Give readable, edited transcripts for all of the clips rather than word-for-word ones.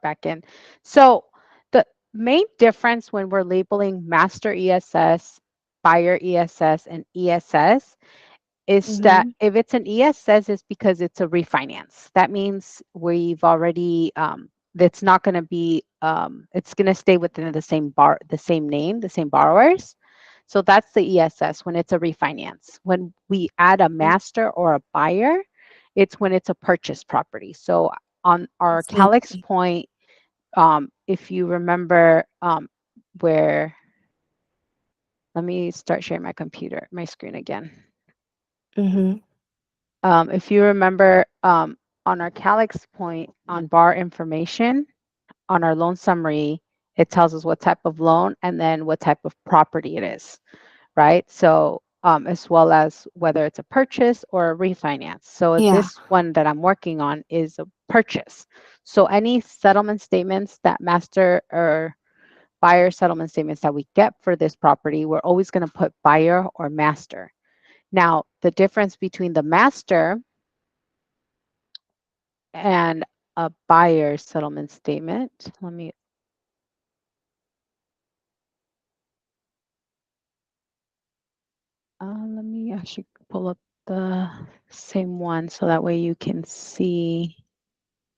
back in. So the main difference when we're labeling master ESS, buyer ESS, and ESS is that Mm-hmm. if it's an ESS, it's because it's a refinance. That means we've already it's not going to be it's going to stay within the same name, the same borrowers. So that's the ESS when it's a refinance. When we add a master or a buyer, it's when it's a purchase property. So on I our see. Calix point, if you remember where, let me start sharing my screen again. Mm-hmm. If you remember on our Calix point on bar information, on our loan summary, it tells us what type of loan and then what type of property it is, right? So, as well as whether it's a purchase or a refinance. So, Yeah. this one that I'm working on is a purchase. So, any settlement statements that master or buyer settlement statements that we get for this property, we're always going to put buyer or master. Now, the difference between the master and a buyer settlement statement, let me actually pull up the same one so that way you can see.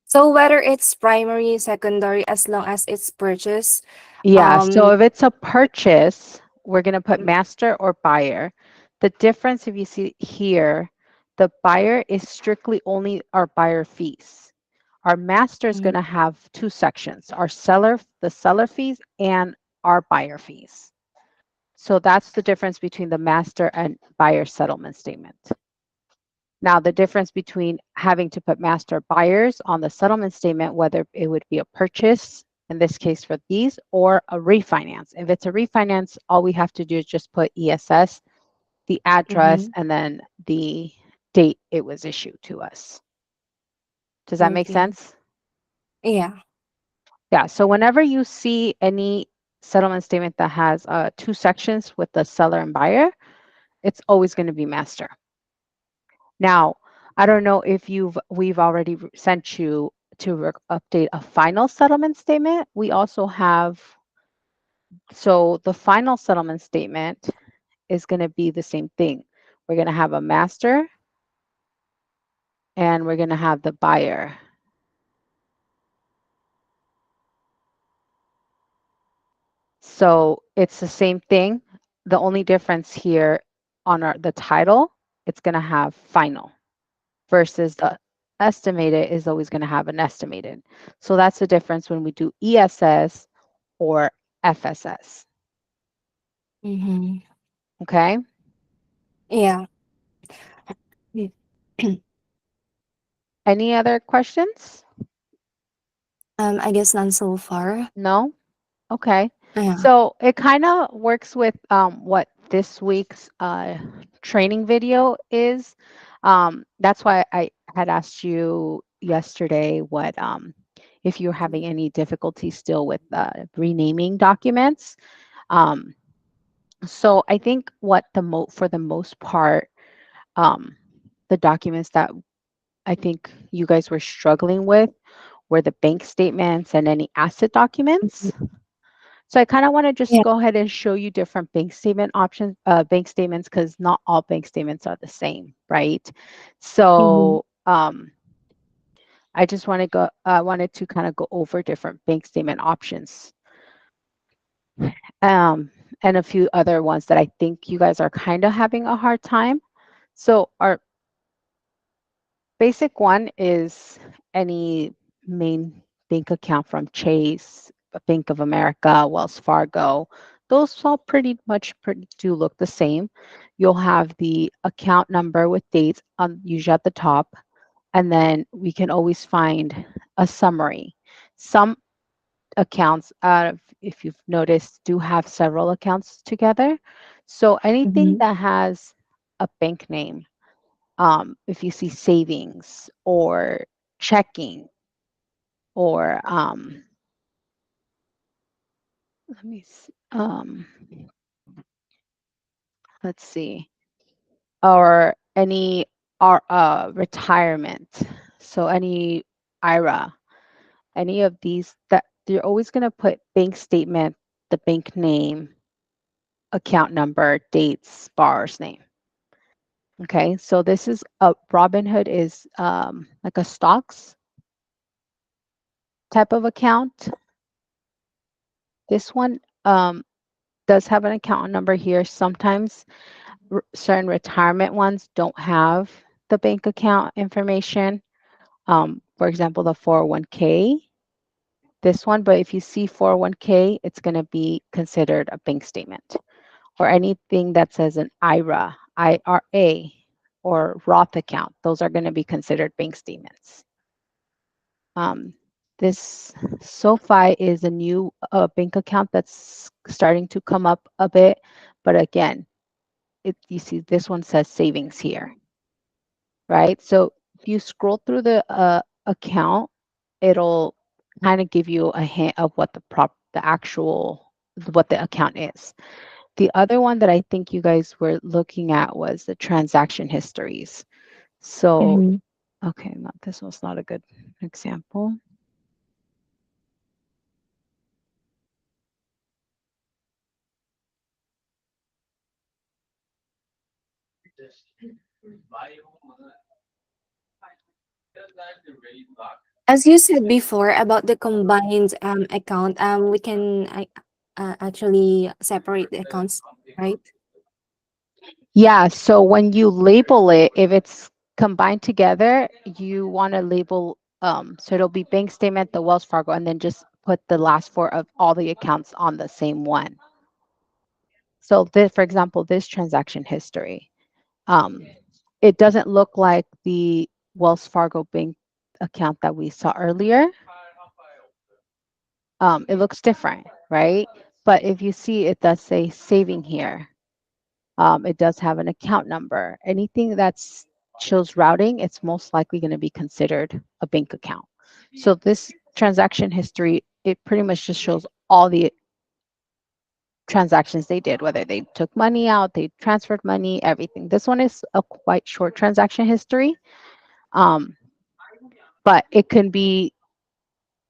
So whether it's primary, secondary, as long as it's purchase, Yeah, so um, if it's a purchase, we're going to put master or buyer. The difference, if you see here, the buyer is strictly only our buyer fees. Our master is going mhm. to have two sections, the seller fees and our buyer fees. So that's the difference between the master and buyer settlement statement. Now, the difference between having to put master buyers on the settlement statement, whether it would be a purchase, in this case for these, or a refinance. If it's a refinance, all we have to do is just put ESS, the address, Mhm. and then the date it was issued to us. Does that make Okay. sense? Yeah. Yeah, so whenever you see any settlement statement that has two sections with the seller and buyer, it's always going to be master. Now, I don't know if we've already sent you to update a final settlement statement. We also have, so the final settlement statement is going to be the same thing. We're going to have a master and we're going to have the buyer. So it's the same thing. The only difference here on the title, it's going to have final versus the estimated is always going to have an estimated. So that's the difference when we do ESS or FSS. Mhm. Okay. Yeah. Any other questions? I guess none so far. No? Okay. Yeah. So it kind of works with what this week's training video is. That's why I had asked you yesterday what if you're having any difficulty still with renaming documents. Um, so I think what for the most part, um, the documents that I think you guys were struggling with were the bank statements and any asset documents. Mhm. So I kind of want to just Yeah. go ahead and show you different bank statement options, bank statements, because not all bank statements are the same, right? Mhm. So I just wanted to kind of go over different bank statement options, um, and a few other ones that I think you guys are kind of having a hard time. So our basic one is any main bank account from Chase, Bank of America, Wells Fargo. Those all pretty do look the same. You'll have the account number with dates usually at the top, and then we can always find a summary. Some accounts, if you've noticed, do have several accounts together. So anything Mhm. that has a bank name, if you see savings or checking or let me see, let's see, or any retirement, so any IRA. any of these, that you're always going to put bank statement, the bank name, account number, dates, borrower's name. Okay, so this is a Robinhood is like a stocks type of account. This one does have an account number here. Sometimes certain retirement ones don't have the bank account information. For example, the 401k, this one, but if you see 401k, it's going to be considered a bank statement, or anything that says an IRA, or Roth account. Those are going to be considered bank statements. This SoFi is a new bank account that's starting to come up a bit, but again, you see this one says savings here, right? So if you scroll through the account, it'll kind of give you a hint of what what the account is. The other one that I think you guys were looking at was the transaction histories. So, Mm-hmm. okay, this was not a good example. As you said before about the combined account, we can actually separate the accounts, right? Yeah, so when you label it, if it's combined together, you want to label, so it'll be bank statement, the Wells Fargo, and then just put the last four of all the accounts on the same one. So this, for example, this transaction history, um, it doesn't look like the Wells Fargo bank account that we saw earlier. It looks different, right? But if you see, it does say saving here. It does have an account number. Anything that's shows routing, it's most likely going to be considered a bank account. So this transaction history, it pretty much just shows all the transactions they did, whether they took money out, they transferred money, everything. This one is a quite short transaction history, um, but it can be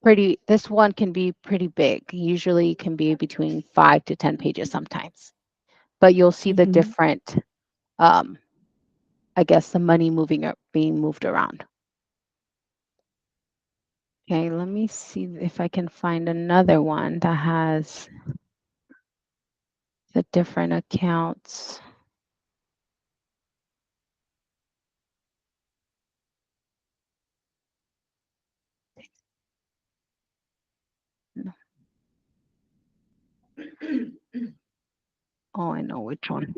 pretty. This one can be pretty big. Usually, can be between 5 to 10 pages sometimes. But you'll see the Mm-hmm. different, um, I guess, the money being moved around. Okay, let me see if I can find another one that has the different accounts. Oh, I know which one.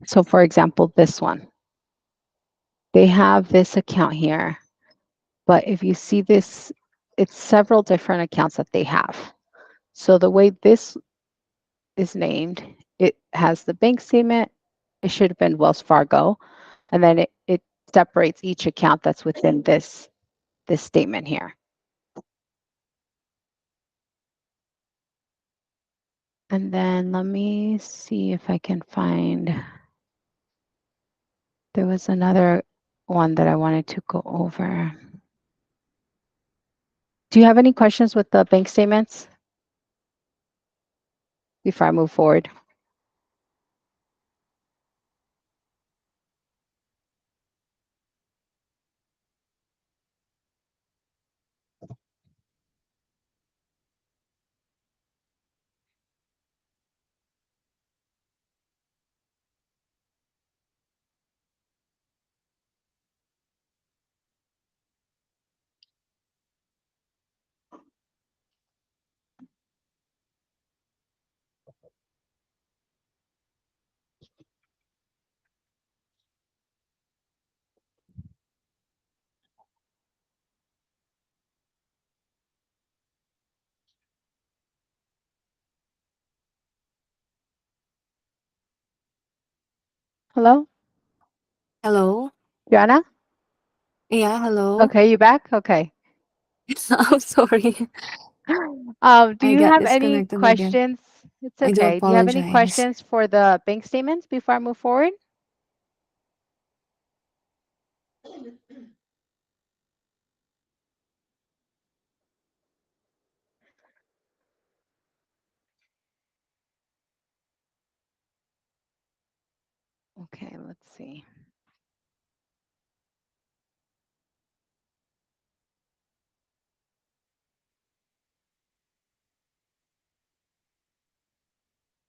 So, for example, this one, they have this account here, but if you see this, it's several different accounts that they have. So the way this is named, it has the bank statement. It should have been Wells Fargo, and then it separates each account that's within this statement here. And then let me see if I can find, there was another one that I wanted to go over. Do you have any questions with the bank statements before I move forward? Hello, Hello. Joanna? Yeah, hello. Okay, you back? Okay. I'm sorry. Do I you got have any disconnected again. questions? It's I do okay. Do you have any apologize. questions for the bank statements before I move forward? Okay, let's see.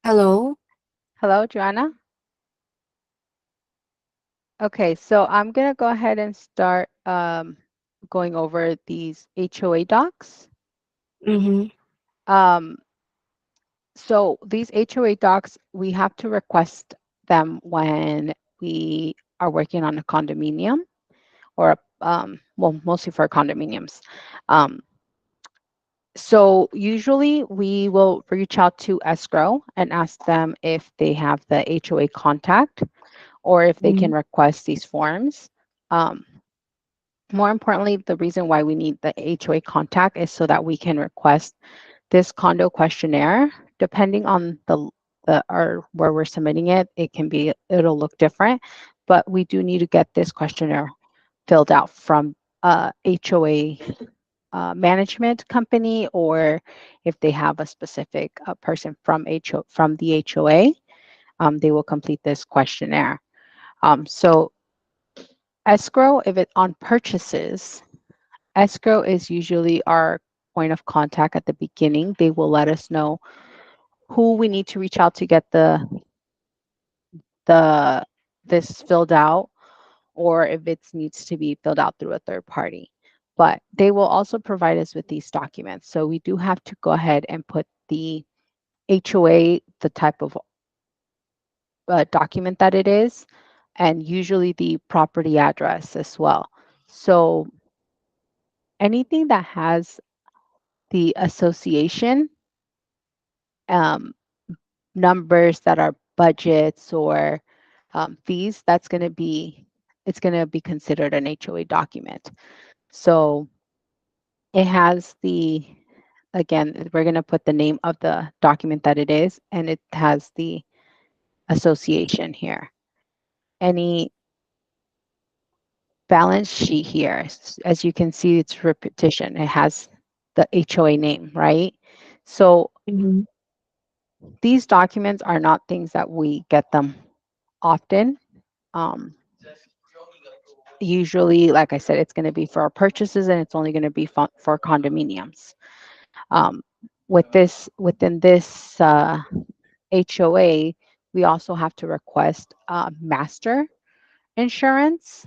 Hello? Hello, Joanna? Okay, so I'm gonna go ahead and start going over these HOA docs. Mm-hmm. Um, so these HOA docs, we have to request them when we are working on a condominium or well, mostly for condominiums. Um, so usually we will reach out to escrow and ask them if they have the HOA contact or if they can Mm-hmm. request these forms. Um, More importantly, the reason why we need the HOA contact is so that we can request this condo questionnaire. Depending on the or where we're submitting it, it'll look different, but we do need to get this questionnaire filled out from HOA management company, or if they have a specific person from the HOA, they will complete this questionnaire. So escrow, if it on purchases, escrow is usually our point of contact at the beginning. They will let us know who we need to reach out to get the this filled out, or if it needs to be filled out through a third party. But they will also provide us with these documents. So we do have to go ahead and put the HOA, the type of document that it is, and usually the property address as well. So anything that has the association, um, numbers that are budgets or fees, it's going to be considered an HOA document. So it has again, we're going to put the name of the document that it is, and it has the association here. Any balance sheet here, as you can see, it's repetition. It has the HOA name, right? So Mm-hmm. these documents are not things that we get them often. Um, Usually, like I said, it's going to be for our purchases, and it's only going to be for condominiums. Um, within this HOA, we also have to request master insurance.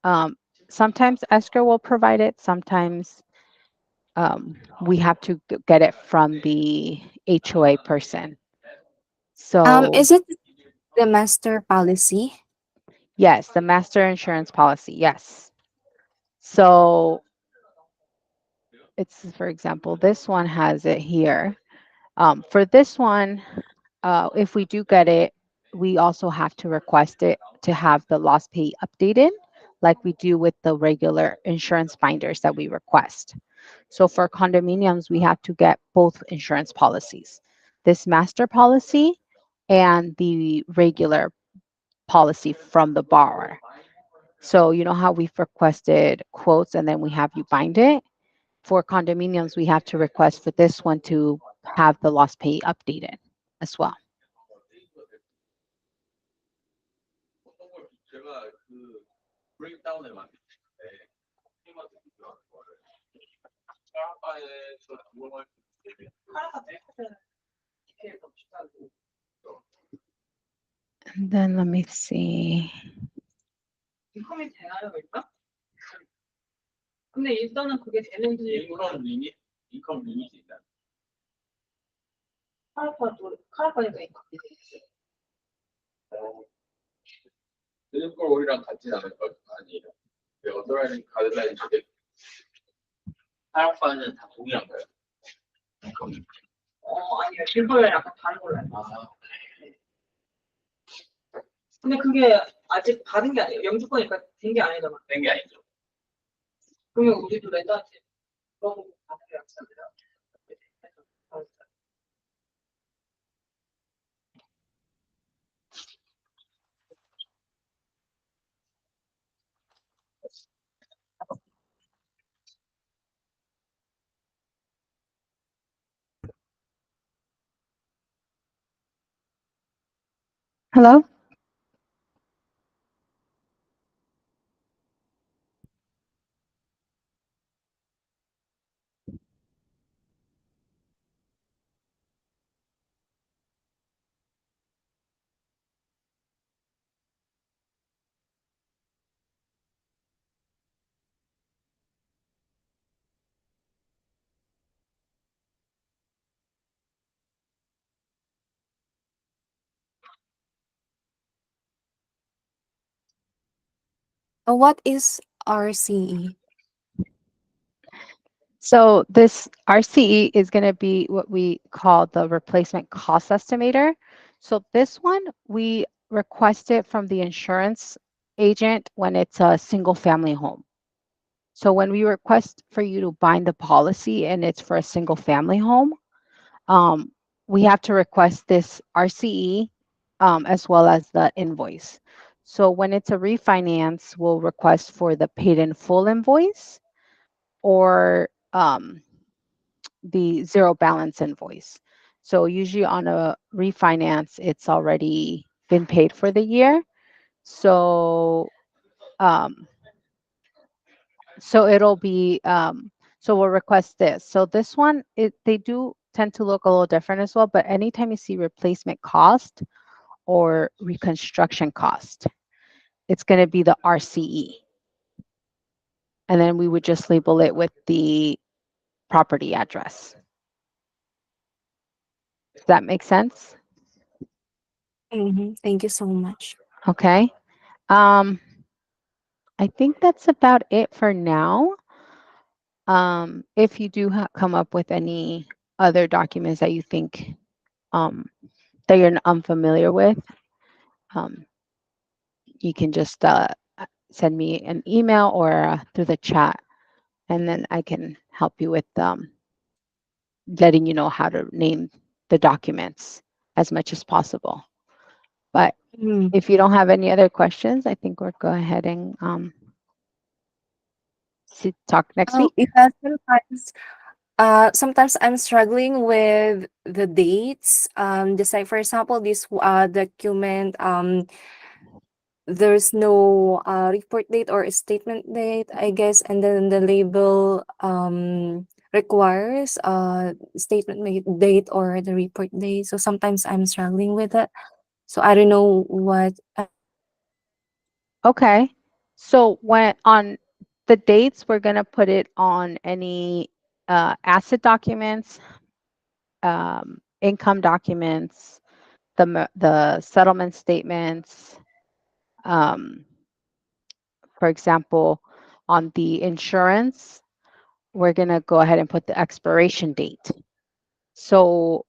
Um, Sometimes escrow will provide it. Sometimes we have to get it from the HOA person. So Is it the master policy? yes, the master insurance policy. Yes. So it's, for example, this one has it here. For this one, if we do get it, we also have to request it to have the loss pay updated, like we do with the regular insurance binders that we request. So for condominiums, we have to get both insurance policies, this master policy and the regular policy from the borrower. So you know how we've requested quotes and then we have you bind it? For condominiums, we have to request for this one to have the loss pay updated as well. And then let me see. 인컴이 되나요, 일단? 근데 일단은 그게 되는지 인컴 리밋이 있다. 카라파니까 인컴이 되겠지. 그걸 우리랑 같진 않을 거 아니에요. 어떠라인 가드라인 저게 카라파는 다 동일한 거예요. 인컴이. 아니요. 일본이랑 약간 다른 걸로 알고 있어요. 근데 그게 아직 받은 게 아니에요. 영주권이니까 된 게 아니잖아. 된 게 아니죠. 그러면 우리도 렌더한테 물어보고 받는 게 낫잖아요. Hello? What is RCE? So this RCE is going to be what we call the replacement cost estimator. So this one, we request it from the insurance agent when it's a single family home. So when we request for you to bind the policy and it's for a single family home, um, we have to request this RCE as well as the invoice. So when it's a refinance, we'll request for the paid in full invoice or the zero balance invoice. So usually on a refinance, it's already been paid for the year. So um, so it'll be so we'll request this. So this one, they do tend to look a little different as well. But anytime you see replacement cost or reconstruction cost, it's going to be the RCE, and then we would just label it with the property address. Does that make sense? Thank you so much. Okay. I think that's about it for now. If you do come up with any other documents that you think that you're unfamiliar with, um, you can just send me an email or through the chat, and then I can help you with letting you know how to name the documents as much as possible. But Mm. if you don't have any other questions, I think we'll go ahead and talk next week. Yeah, sometimes I'm struggling with the dates. Just like for example, this document, there's no report date or statement date, I guess, and then the label requires date or the report date. So sometimes I'm struggling with it. So I don't know what. Okay. So when on the dates, we're going to put it on any asset documents, income documents, the settlement statements. For example, on the insurance, we're going to go ahead and put the expiration date. So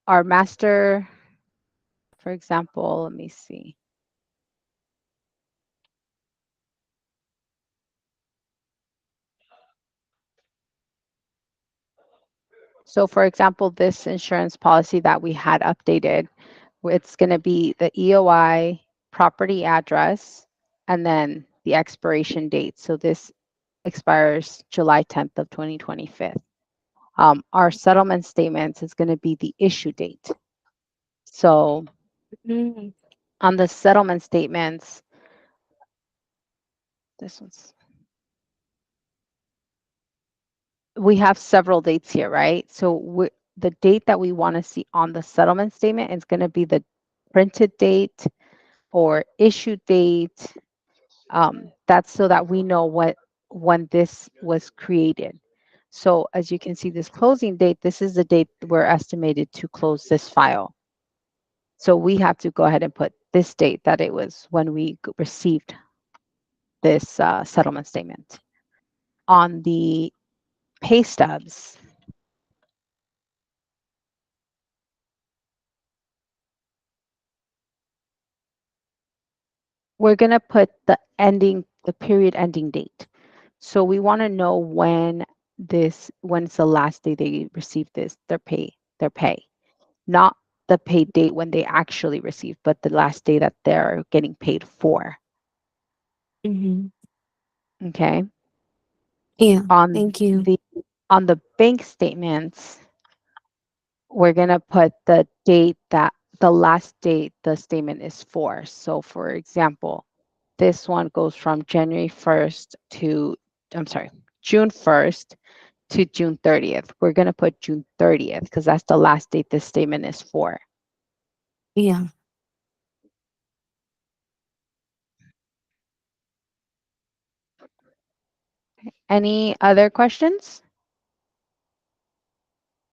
our master, for example, let me see. So for example, this insurance policy that we had updated, it's going to be the EOI, property address, and then the expiration date. So this expires July 10th of 2025. Our settlement statements is going to be the issue date. So Mm. on the settlement statements, we have several dates here, right? So the date that we want to see on the settlement statement is going to be the printed date or issue date. That's so that we know when this was created. So as you can see, this closing date, this is the date we're estimated to close this file. So we have to go ahead and put this date that it was when we received this settlement statement. On the pay stubs, we're going to put the period ending date. So we want to know when it's the last day they received their pay, not the paid date when they actually receive, but the last day that they're getting paid for. Mhm. Okay. Yeah, On thank you. the bank statements, we're gonna put the date that the last date the statement is for. So for example, this one goes from January 1st to, I'm sorry, June 1st to June 30th. We're going to put June 30th because that's the last date this statement is for. Yeah. Any other questions?